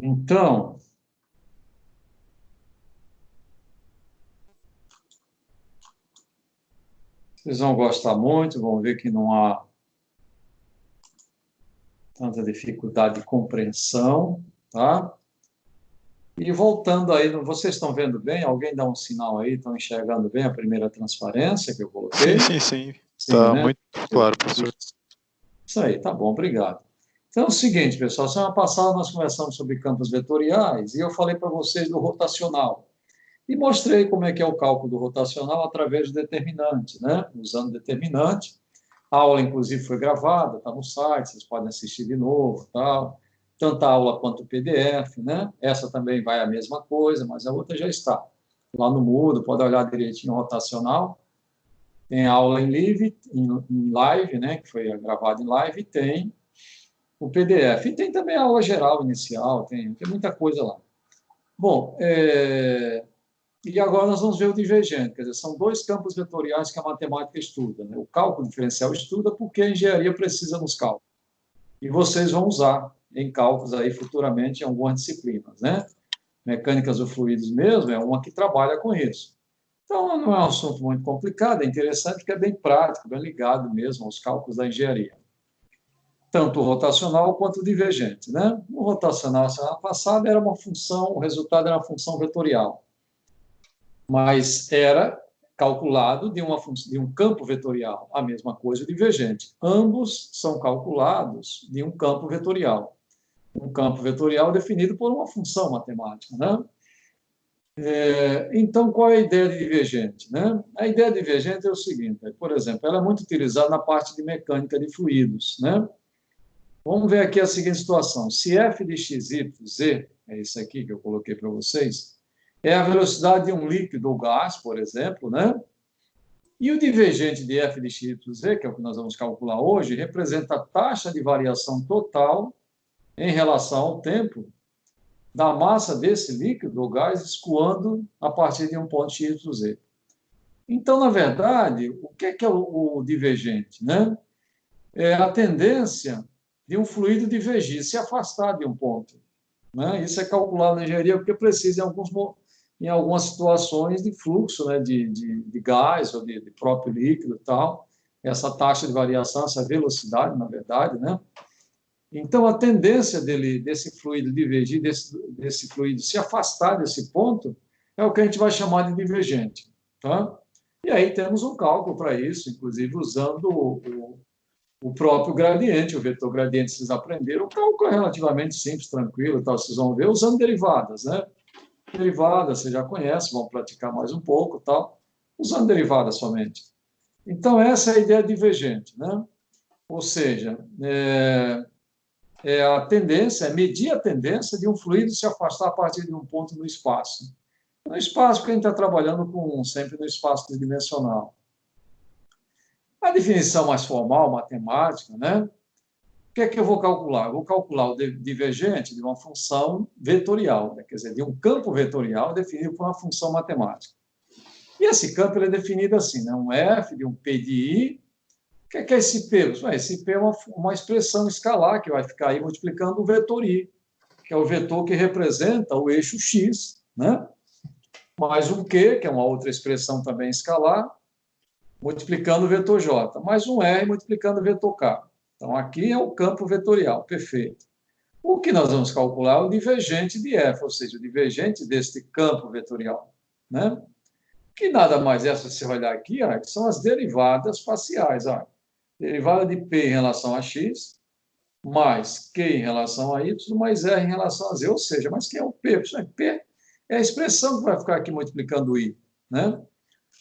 Então, vocês vão gostar muito, vão ver que não há tanta dificuldade de compreensão, tá? E voltando aí, vocês estão vendo bem? Alguém dá um sinal aí? Estão enxergando bem a primeira transparência que eu Sim, coloquei? sim, sim. Sim, Tá né? muito claro, professor. Isso aí, tá bom, obrigado. Então é o seguinte, pessoal, semana passada nós conversamos sobre campos vetoriais e eu falei para vocês do rotacional. E mostrei como é que é o cálculo do rotacional através do determinante, né? Usando determinante. A aula, inclusive, foi gravada, está no site, vocês podem assistir de novo, tal. Tanto a aula quanto o PDF, né? Essa também vai a mesma coisa, mas a outra já está lá no Moodle, pode olhar direitinho o rotacional. Tem a aula em live, né? Que foi gravada em live, e tem o PDF. E tem também a aula geral inicial, tem muita coisa lá. Bom, e agora nós vamos ver o divergente, quer dizer, são dois campos vetoriais que a matemática estuda, né? O cálculo diferencial estuda porque a engenharia precisa nos cálculos. E vocês vão usar em cálculos aí futuramente em algumas disciplinas, né? Mecânicas dos fluidos mesmo é uma que trabalha com isso. Então, não é um assunto muito complicado, é interessante porque é bem prático, bem ligado mesmo aos cálculos da engenharia. Tanto o rotacional quanto o divergente, né? O rotacional, semana passada, era uma função, o resultado era uma função vetorial, mas era calculado de um campo vetorial. A mesma coisa o divergente. Ambos são calculados de um campo vetorial. Um campo vetorial definido por uma função matemática, né? Então, qual é a ideia de divergente, né? A ideia de divergente é o seguinte, por exemplo, ela é muito utilizada na parte de mecânica de fluidos, né? Vamos ver aqui a seguinte situação. Se f de x, y, z, é isso aqui que eu coloquei para vocês, é a velocidade de um líquido ou gás, por exemplo, né? E o divergente de f de x, y, z, que é o que nós vamos calcular hoje, representa a taxa de variação total em relação ao tempo da massa desse líquido ou gás escoando a partir de um ponto x, y, z. Então, na verdade, o que é o divergente, né? É a tendência de um fluido divergir, se afastar de um ponto, né? Isso é calculado na engenharia porque precisa em algumas situações de fluxo, né? de gás ou de próprio líquido e tal, essa taxa de variação, essa velocidade, na verdade, né? Então, a tendência desse fluido divergir, desse fluido se afastar desse ponto, é o que a gente vai chamar de divergente, tá? E aí temos um cálculo para isso, inclusive usando o próprio gradiente, o vetor gradiente, vocês aprenderam, o cálculo é relativamente simples, tranquilo, tal, vocês vão ver usando derivadas, né? Derivadas, você já conhece, vão praticar mais um pouco, tal, usando derivadas somente. Então, essa é a ideia divergente, né? Ou seja, a tendência, é medir a tendência de um fluido se afastar a partir de um ponto no espaço. No espaço, porque a gente está trabalhando sempre no espaço tridimensional. A definição mais formal, matemática, né? O que é que eu vou calcular? Eu vou calcular o divergente de uma função vetorial, né? Quer dizer, de um campo vetorial definido por uma função matemática. E esse campo ele é definido assim, né? Um f de um p de i. O que é esse p? Esse p é uma expressão escalar que vai ficar aí multiplicando o vetor i, que é o vetor que representa o eixo x, né? Mais um q, que é uma outra expressão também escalar, multiplicando o vetor j, mais um r multiplicando o vetor k. Então, aqui é o campo vetorial, perfeito. O que nós vamos calcular é o divergente de f, ou seja, o divergente deste campo vetorial, né? Que nada mais é, se você olhar aqui, que são as derivadas parciais. Derivada de p em relação a x, mais q em relação a y, mais r em relação a z. Ou seja, mas quem é o p? P é a expressão que vai ficar aqui multiplicando o i, né?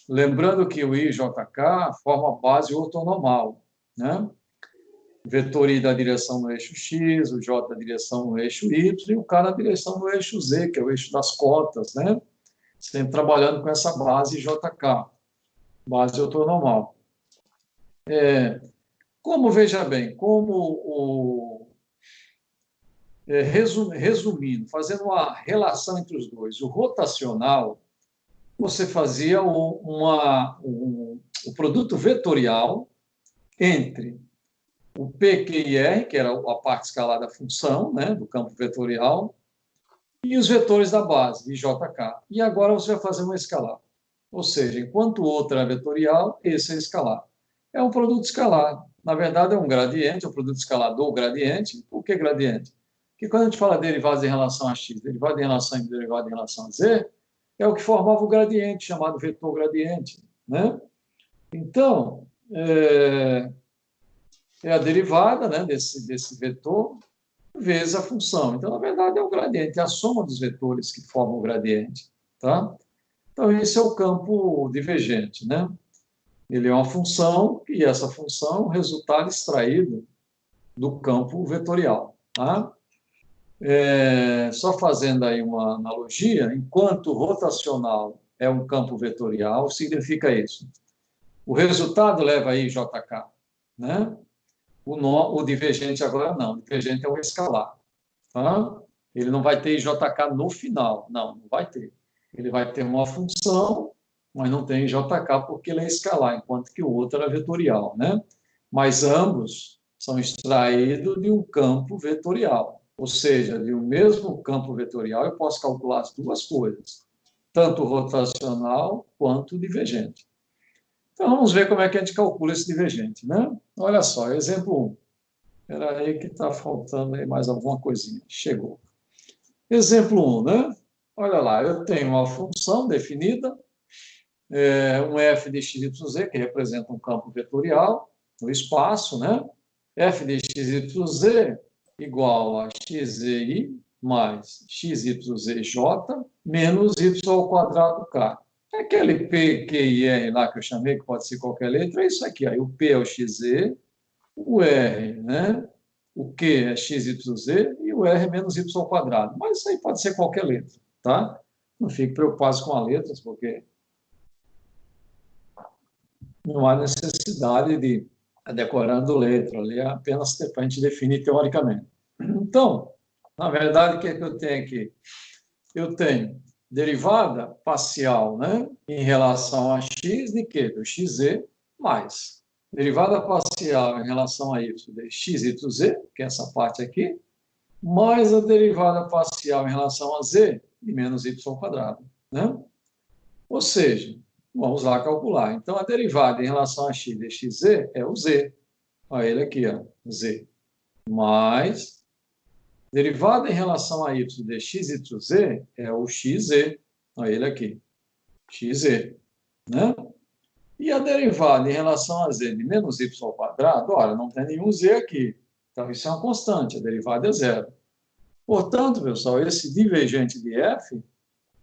Lembrando que o i e jk formam a base ortonormal, né? Vetor i da direção no eixo x, o j da direção no eixo y e o k na direção no eixo z, que é o eixo das cotas, né? Sempre trabalhando com essa base jk, base ortonormal. Veja bem, resumindo, fazendo uma relação entre os dois, o rotacional, você fazia o produto vetorial entre o P, Q e R, que era a parte escalar da função, né, do campo vetorial, e os vetores da base, IJK. E agora você vai fazer uma escalar. Ou seja, enquanto o outro é vetorial, esse é escalar. É um produto escalar. Na verdade, é um gradiente, é um produto escalar do gradiente. Por que gradiente? Porque quando a gente fala derivados em relação a x, derivado em relação a y, derivado em relação a z, é o que formava o gradiente, chamado vetor gradiente, né? Então, é a derivada, né, desse vetor vezes a função. Então, na verdade, é o gradiente, é a soma dos vetores que formam o gradiente, tá? Então, esse é o campo divergente, né? Ele é uma função e essa função é um resultado extraído do campo vetorial, tá? Só fazendo aí uma analogia, enquanto rotacional é um campo vetorial, significa isso. O resultado leva aí JK, né? O divergente agora não, o divergente é o escalar, tá? Ele não vai ter JK no final, não vai ter. Ele vai ter uma função, mas não tem JK porque ele é escalar, enquanto que o outro é vetorial, né? Mas ambos são extraídos de um campo vetorial, ou seja, de um mesmo campo vetorial eu posso calcular as duas coisas, tanto rotacional quanto divergente. Então, vamos ver como é que a gente calcula esse divergente, né? Olha só, exemplo 1. Espera aí que está faltando aí mais alguma coisinha. Chegou. Exemplo 1, né? Olha lá, eu tenho uma função definida, um f de x, y, z, que representa um campo vetorial no espaço, né? F de x, y, z igual a xzi mais xyzj menos y ao quadrado k. Aquele P, Q e R lá que eu chamei, que pode ser qualquer letra, é isso aqui. Aí o P é o XZ, o R, né? O Q é XYZ e o R é menos Y ao quadrado. Mas isso aí pode ser qualquer letra, tá? Não fique preocupado com as letras, porque não há necessidade de ir decorando letra ali, é apenas para a gente definir teoricamente. Então, na verdade, o que é que eu tenho aqui? Eu tenho derivada parcial, né, em relação a x de quê? Do xz mais derivada parcial em relação a y de xyz, que é essa parte aqui, mais a derivada parcial em relação a z de menos y ao quadrado, né? Ou seja, vamos lá calcular. Então, a derivada em relação a x de xz é o z. Olha ele aqui, ó, z. Mais derivada em relação a y de xyz é o xz. Olha ele aqui, xz, né? E a derivada em relação a z de menos y ao quadrado, olha, não tem nenhum z aqui. Então, isso é uma constante, a derivada é zero. Portanto, pessoal, esse divergente de f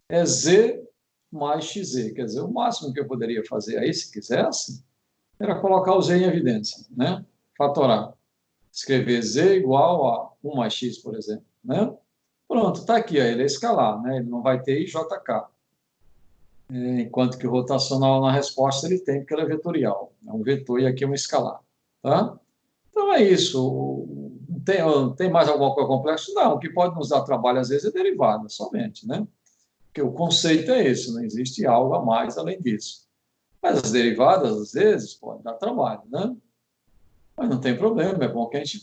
é z mais xz. Quer dizer, o máximo que eu poderia fazer aí, se quisesse, era colocar o z em evidência, né? Fatorar. Escrever z igual a 1 mais x, por exemplo, né? Pronto, está aqui, ele é escalar, né? Ele não vai ter IJK. Enquanto que o rotacional na resposta ele tem, porque ele é vetorial. É um vetor e aqui é um escalar, tá? Então é isso. Tem mais alguma coisa complexa? Não, o que pode nos dar trabalho às vezes é derivada, somente, né? Porque o conceito é esse, não existe algo a mais além disso. Mas as derivadas, às vezes, podem dar trabalho, né? Mas não tem problema, é bom que a gente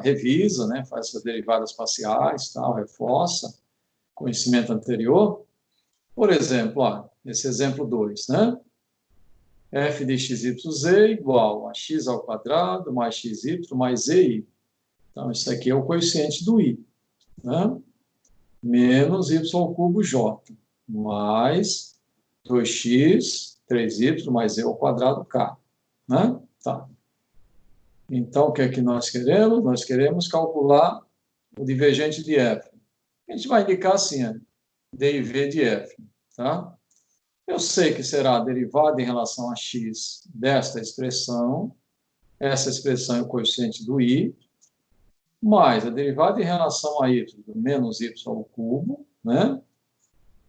revisa, né? Faz essas derivadas parciais, tal, reforça conhecimento anterior. Por exemplo, ó, esse exemplo 2, né? F de xyz igual a x ao quadrado mais xy mais zi. Então, isso aqui é o coeficiente do i, né? Menos y ao cubo j, mais 2x, 3y mais z ao quadrado k, né? Tá. Então, o que é que nós queremos? Nós queremos calcular o divergente de f. A gente vai indicar assim, dIV de f, tá? Eu sei que será a derivada em relação a x desta expressão, essa expressão é o coeficiente do i, mais a derivada em relação a y do menos y ao cubo, né?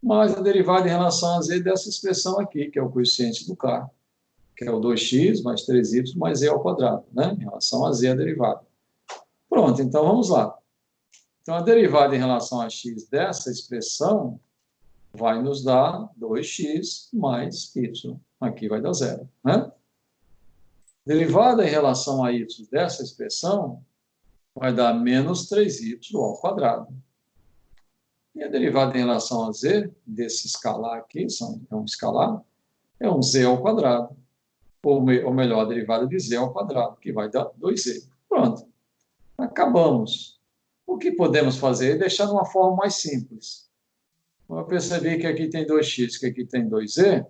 Mais a derivada em relação a z dessa expressão aqui, que é o coeficiente do k, que é o 2x mais 3y mais z ao quadrado, né? Em relação a z a derivada. Pronto, então vamos lá. Então, a derivada em relação a x dessa expressão vai nos dar 2x mais y. Aqui vai dar zero, né? Derivada em relação a y dessa expressão vai dar menos 3y ao quadrado. E a derivada em relação a z, desse escalar aqui, é um escalar, é um z ao quadrado. Ou melhor, a derivada de z ao quadrado, que vai dar 2z. Pronto. Acabamos. O que podemos fazer é deixar de uma forma mais simples. Eu percebi que aqui tem 2x, que aqui tem 2z.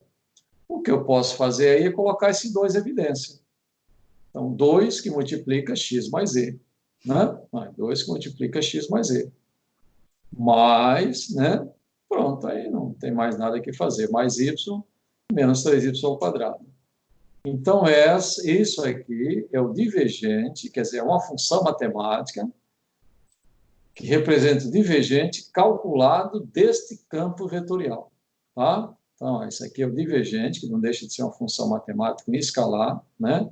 O que eu posso fazer aí é colocar esse 2 em evidência. Então, 2 que multiplica x mais z. Né? 2 que multiplica x mais z. Mais, né? Pronto, aí não tem mais nada que fazer. Mais y menos 3y ao quadrado. Então, isso aqui é o divergente, quer dizer, é uma função matemática que representa o divergente calculado deste campo vetorial. Tá? Então, isso aqui é o divergente, que não deixa de ser uma função matemática escalar, né?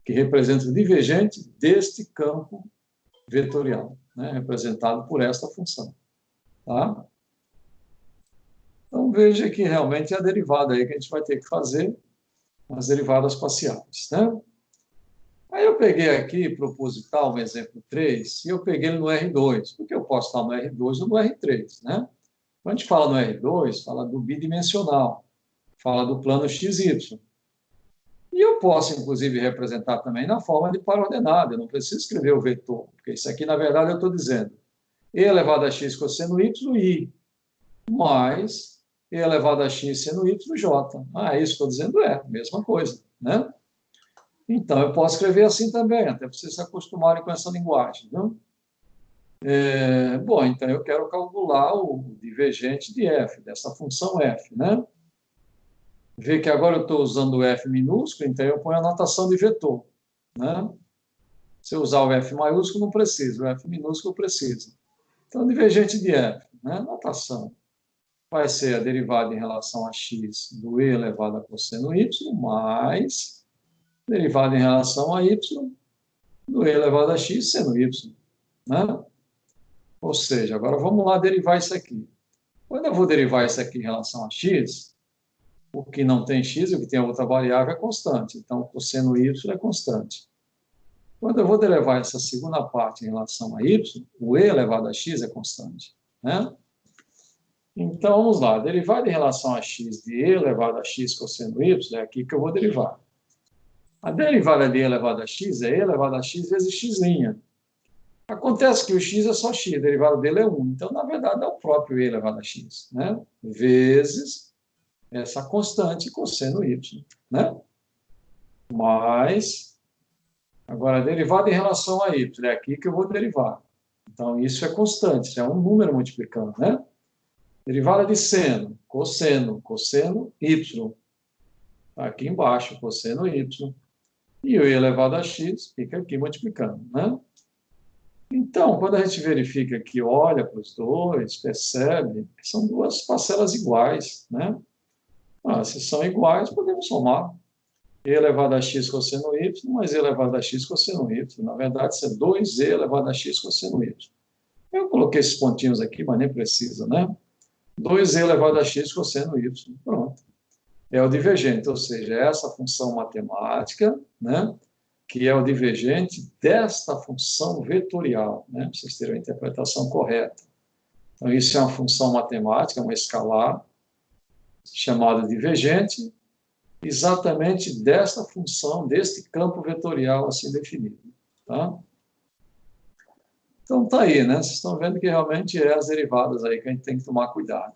Que representa o divergente deste campo vetorial, né? Representado por esta função. Tá? Então, veja que realmente é a derivada aí que a gente vai ter que fazer, as derivadas parciais. Né? Aí eu peguei aqui, proposital, um exemplo 3, e eu peguei ele no R2, porque eu posso estar no R2 ou no R3. Né? Quando a gente fala no R2, fala do bidimensional, fala do plano XY. E eu posso, inclusive, representar também na forma de par-ordenada, eu não preciso escrever o vetor, porque isso aqui, na verdade, eu estou dizendo e elevado a x cosseno y, i, mais e elevado a x seno y, j. É isso que eu estou dizendo, mesma coisa. Né? Então, eu posso escrever assim também, até para vocês se acostumarem com essa linguagem. Viu? Bom, então eu quero calcular o divergente de f, dessa função f. Né? Vê que agora eu estou usando o f minúsculo, então eu ponho a notação de vetor. Né? Se eu usar o f maiúsculo, não preciso, o f minúsculo precisa. Então, divergente de f, né? Notação. Vai ser a derivada em relação a x do e elevado a cosseno y, mais derivada em relação a y do e elevado a x seno y. Né? Ou seja, agora vamos lá derivar isso aqui. Quando eu vou derivar isso aqui em relação a x, o que não tem x e o que tem outra variável é constante. Então, o cosseno y é constante. Quando eu vou derivar essa segunda parte em relação a y, o e elevado a x é constante. Né? Então, vamos lá. Derivada em relação a x de e elevado a x cosseno y, é aqui que eu vou derivar. A derivada de e elevado a x é e elevado a x vezes x'. Acontece que o x é só x, a derivada dele é 1. Então, na verdade, é o próprio e elevado a x, né? Vezes essa constante cosseno y. Né? Mais, agora, a derivada em relação a y, é aqui que eu vou derivar. Então, isso é constante, isso é um número multiplicando, né? Derivada de seno, cosseno, y. Aqui embaixo, cosseno y. E o e elevado a x fica aqui multiplicando, né? Então, quando a gente verifica aqui, olha para os dois, percebe que são duas parcelas iguais, né? Se são iguais, podemos somar. E elevado a x cosseno y, mais e elevado a x cosseno y. Na verdade, isso é 2e elevado a x cosseno y. Eu coloquei esses pontinhos aqui, mas nem precisa, né? 2e elevado a x cosseno y. Pronto. É o divergente, ou seja, é essa função matemática, né? Que é o divergente desta função vetorial, né? Para vocês terem a interpretação correta. Então, isso é uma função matemática, uma escalar, chamada divergente, exatamente desta função, deste campo vetorial assim definido. Tá? Então, tá aí, né? Vocês estão vendo que realmente é as derivadas aí que a gente tem que tomar cuidado.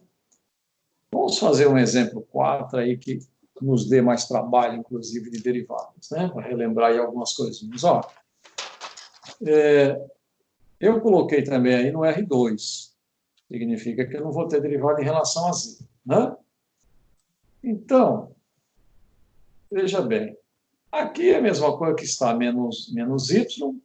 Vamos fazer um exemplo 4 aí que nos dê mais trabalho, inclusive, de derivadas, né? Para relembrar aí algumas coisinhas. Ó, eu coloquei também aí no R2. Significa que eu não vou ter derivada em relação a z, né? Então, veja bem. Aqui é a mesma coisa que está menos y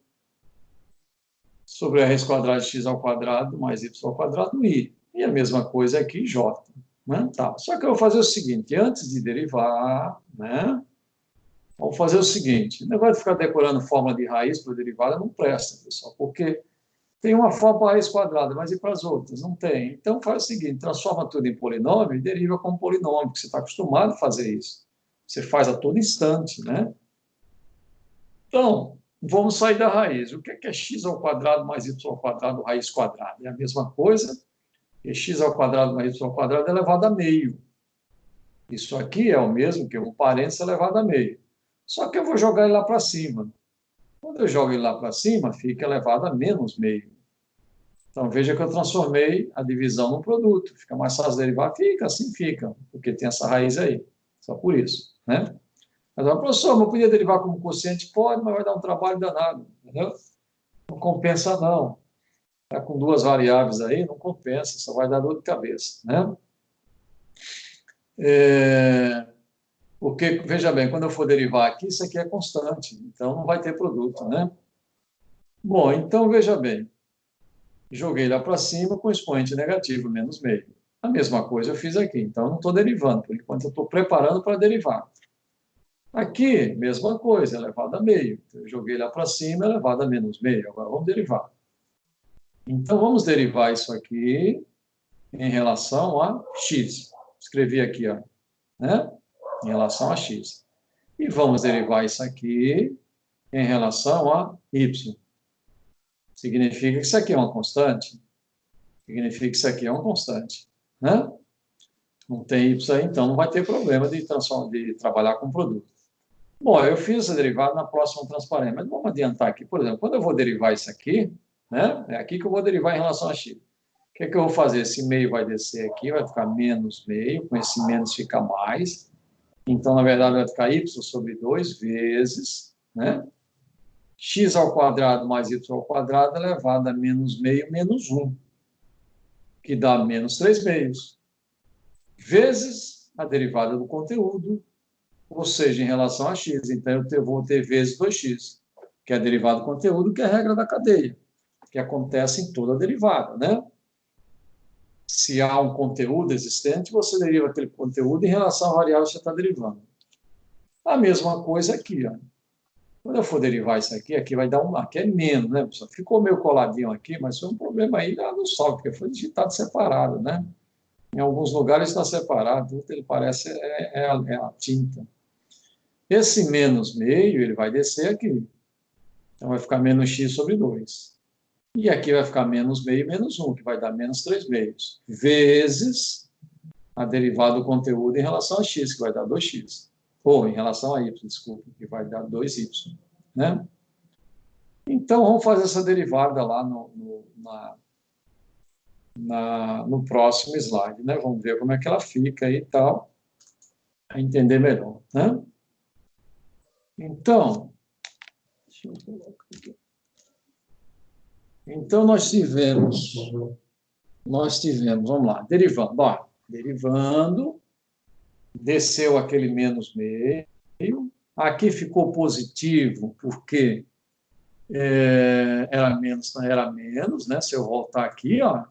sobre a raiz quadrada de x ao quadrado mais y ao quadrado i. E a mesma coisa aqui, j. Né? Tá. Só que eu vou fazer o seguinte, antes de derivar, né? Vamos fazer o seguinte, o negócio de ficar decorando fórmula de raiz para derivada não presta, pessoal, porque tem uma fórmula para raiz quadrada, mas e para as outras? Não tem. Então faz o seguinte, transforma tudo em polinômio e deriva como polinômio, porque você está acostumado a fazer isso. Você faz a todo instante, né? Então, vamos sair da raiz. O que é x ao quadrado mais y ao quadrado raiz quadrada? É a mesma coisa E x ao quadrado mais y ao quadrado é elevado a meio. Isso aqui é o mesmo que um parênteses elevado a meio. Só que eu vou jogar ele lá para cima. Quando eu jogo ele lá para cima, fica elevado a menos meio. Então, veja que eu transformei a divisão num produto. Fica mais fácil derivar? Fica, assim fica, porque tem essa raiz aí. Só por isso, né? Mas, professor, não podia derivar como quociente? Pode, mas vai dar um trabalho danado, entendeu? Não compensa, não. Está com duas variáveis aí, não compensa, só vai dar dor de cabeça, né? Porque, veja bem, quando eu for derivar aqui, isso aqui é constante, então não vai ter produto, né? Bom, então, veja bem, joguei lá para cima com expoente negativo, menos meio. A mesma coisa eu fiz aqui, então eu não estou derivando, por enquanto eu estou preparando para derivar. Aqui, mesma coisa, elevado a meio. Eu joguei lá para cima, elevado a menos meio. Agora vamos derivar. Então, vamos derivar isso aqui em relação a x. Escrevi aqui, ó, né? Em relação a x. E vamos derivar isso aqui em relação a y. Significa que isso aqui é uma constante? Significa que isso aqui é uma constante, né? Não tem y aí, então não vai ter problema de trabalhar com produto. Bom, eu fiz essa derivada na próxima transparência, mas vamos adiantar aqui. Por exemplo, quando eu vou derivar isso aqui, né? É aqui que eu vou derivar em relação a x. O que é que eu vou fazer? Esse meio vai descer aqui, vai ficar menos meio, com esse menos fica mais. Então, na verdade, vai ficar y sobre 2 vezes, né? X ao quadrado mais y ao quadrado elevado a menos meio menos 1, que dá menos 3 meios, vezes a derivada do conteúdo, ou seja, em relação a x. Então, eu vou ter vezes 2x, que é a derivada do conteúdo, que é a regra da cadeia, que acontece em toda a derivada, né? Se há um conteúdo existente, você deriva aquele conteúdo em relação à variável que você está derivando. A mesma coisa aqui, ó. Quando eu for derivar isso aqui, aqui vai dar aqui é menos, né, pessoal? Ficou meio coladinho aqui, mas foi um problema aí lá no sol, porque foi digitado separado, né? Em alguns lugares está separado, ele parece a tinta. Esse menos meio, ele vai descer aqui. Então, vai ficar menos x sobre 2. E aqui vai ficar menos meio menos 1, que vai dar menos 3 meios, vezes a derivada do conteúdo em relação a x, que vai dar 2x. Ou em relação a y, desculpa, que vai dar 2y, né? Então, vamos fazer essa derivada lá no próximo slide, né? Vamos ver como é que ela fica aí e tal, para entender melhor, né? Então, deixa eu colocar aqui. Então, nós tivemos, vamos lá, derivando, ó, derivando, desceu aquele menos meio, aqui ficou positivo, porque era menos, né? Se eu voltar aqui, ó,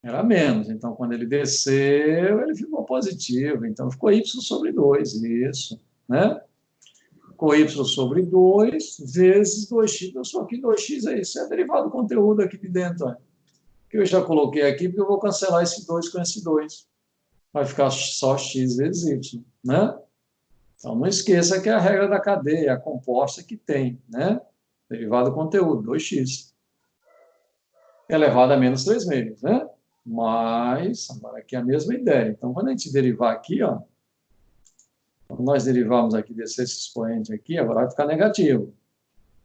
era menos. Então, quando ele desceu, ele ficou positivo. Então, ficou y sobre 2, isso, né? Ficou y sobre 2 vezes 2x. Eu sou aqui 2x, é isso. É a derivada do conteúdo aqui de dentro, ó, que eu já coloquei aqui, porque eu vou cancelar esse 2 com esse 2. Vai ficar só x vezes y, né? Então, não esqueça que é a regra da cadeia, a composta que tem, né? Derivada do conteúdo, 2x. Elevado a menos 3 meios, né? Mas, agora aqui é a mesma ideia. Então, quando a gente derivar aqui, ó, quando nós derivarmos aqui desse expoente aqui, agora vai ficar negativo.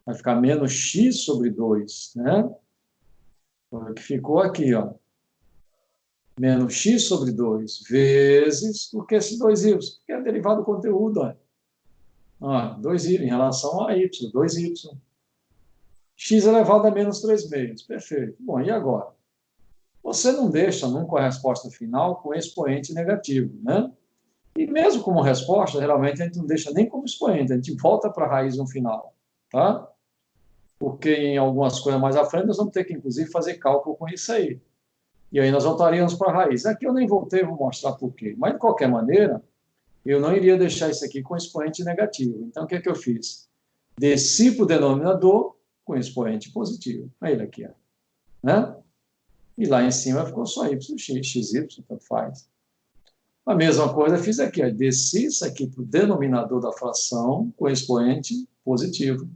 Vai ficar menos x sobre 2, né? O que ficou aqui, ó. Menos x sobre 2 vezes, por que esse 2y? Porque é derivado do conteúdo, ó. 2y em relação a y, 2y. X elevado a menos 3 meios. Perfeito. Bom, e agora? Você não deixa nunca a resposta final com expoente negativo, né? E mesmo como resposta, geralmente a gente não deixa nem como expoente, a gente volta para a raiz no final, tá? Porque em algumas coisas mais à frente nós vamos ter que, inclusive, fazer cálculo com isso aí. E aí nós voltaríamos para a raiz. Aqui eu nem voltei, vou mostrar por quê. Mas, de qualquer maneira, eu não iria deixar isso aqui com expoente negativo. Então, o que é que eu fiz? Desci para o denominador com expoente positivo. Aí ele aqui, ó, né? E lá em cima ficou só y, x, xy, tanto faz. A mesma coisa eu fiz aqui, ó, desci isso aqui para o denominador da fração com expoente positivo.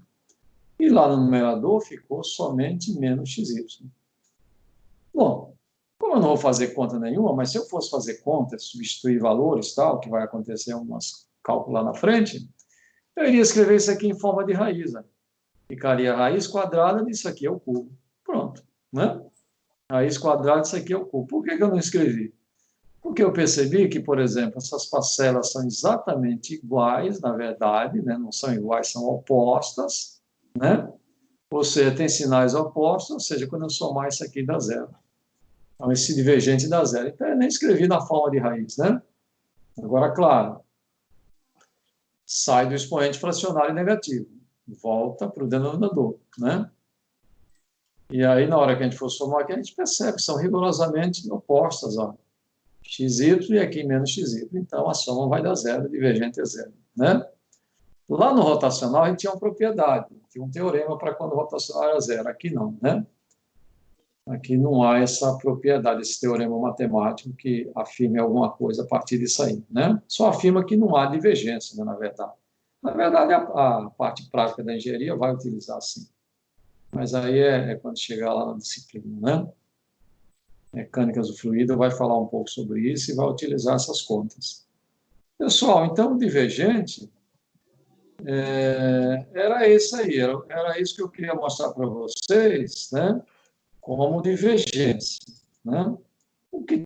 E lá no numerador ficou somente menos xy. Bom, Como eu não vou fazer conta nenhuma, mas se eu fosse fazer conta, substituir valores, tal, que vai acontecer umas cálculos lá na frente, eu iria escrever isso aqui em forma de raiz. Né? Ficaria a raiz quadrada disso aqui é o cubo. Pronto. Né? Raiz quadrada disso aqui é o cubo. Por que eu não escrevi? Porque eu percebi que, por exemplo, essas parcelas são exatamente iguais, na verdade, né? Não são iguais, são opostas, né? Ou seja, tem sinais opostos, ou seja, quando eu somar isso aqui dá zero. Então, esse divergente dá zero. Então, eu nem escrevi na forma de raiz, né? Agora, claro, sai do expoente fracionário negativo, volta para o denominador, né? E aí, na hora que a gente for somar aqui, a gente percebe que são rigorosamente opostas, ó. XY e aqui menos XY. Então, a soma vai dar zero, divergente é zero, né? Lá no rotacional, a gente tinha uma propriedade, tinha um teorema para quando o rotacional era zero. Aqui não, né? Aqui não há essa propriedade, esse teorema matemático que afirme alguma coisa a partir disso aí, né? Só afirma que não há divergência, né, na verdade. Na verdade, a parte prática da engenharia vai utilizar sim. Mas aí é quando chegar lá na disciplina, né? Mecânicas do fluido vai falar um pouco sobre isso e vai utilizar essas contas. Pessoal, então o divergente era isso aí, era isso que eu queria mostrar para vocês, né? Como divergência, né?